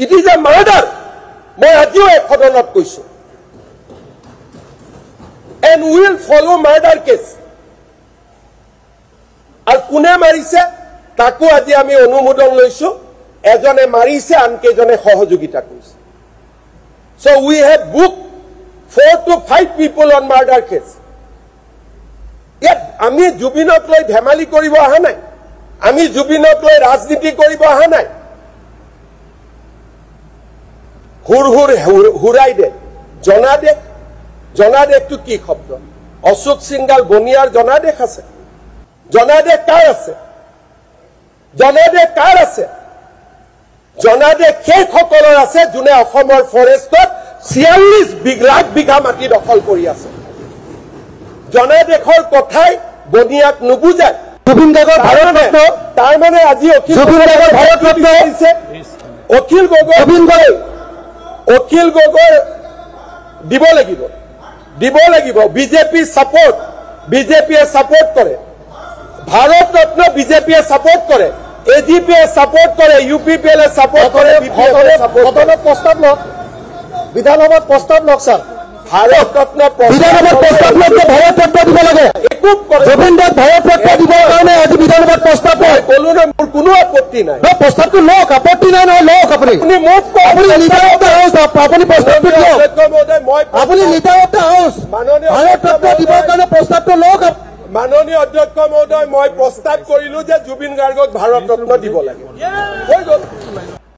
It is a murder. মই আজিও এক সদনত কৈছো। And we will follow murder case. আৰু কোনে মাৰিছে তাকো আজি আমি অনুমোদন লৈছো। এজনে মাৰিছে আনকেজনে সহযোগিতা কৰিছে। So we have booked 4 to 5 people on murder case. Yet আমি জুবিনক লৈ ধেমালি কৰিব অহা নাই। আমি জুবিনক লৈ ৰাজনীতি কৰিব অহা নাই। হুৰাই দে জনাদেশটো কি শব্দ? অশোক সিংগাল বনিয়াৰ জনাদেশ আছে। জনাদেশ কাৰ আছে? জনাদেশ সেইসকলৰ আছে যোনে অসমৰ ফৰেষ্টত 46 লাখ বিঘা মাটি দখল কৰি আছে। জনাদেশৰ কথাই বনিয়াক নুবুজায়। জুবিন গাৰ্গৰ ভাৰতৰত্ন তাৰ মানে আজি অখিল গগৈ দিব লাগিব বিজেপি সাপোর্ট বিজেপিয়ে সাপোর্ট করে ভারতরত্ন বিজেপিয়ে সাপোর্ট করে এজিপিয়ে সাপোর্ট করে ইউপিপিএল সাপোর্ট করে প্রস্তাব লক বিধানসভাত প্রস্তাব লক স্যার ভারতরত্ন বিধানসভাত প্রস্তাব লক ভারতরত্ন দিব লাগে একুপ করে জুবিন দাস ভারতরত্ন দিবৰ কাৰণে আজি বিধানসভাত প্ৰস্তাব লয় বলু না মোৰ কোনো আপত্তি নাই প্ৰস্তাবটো লক আপত্তি নাই নহয় লক আপুনি মুভ আপুনি লিডাৰ অফ দ্য হাউস আপুনি প্ৰস্তাবটো লক আপুনি লিডাৰ অফ দ্য হাউস ভাৰতৰত্ন দিবৰ কাৰণে প্ৰস্তাবটো লক মাননীয় অধ্যক্ষ মহোদয় মই প্ৰস্তাৱ কৰিলো যে জুবিন গাৰ্গক ভাৰতৰত্ন দিব লাগে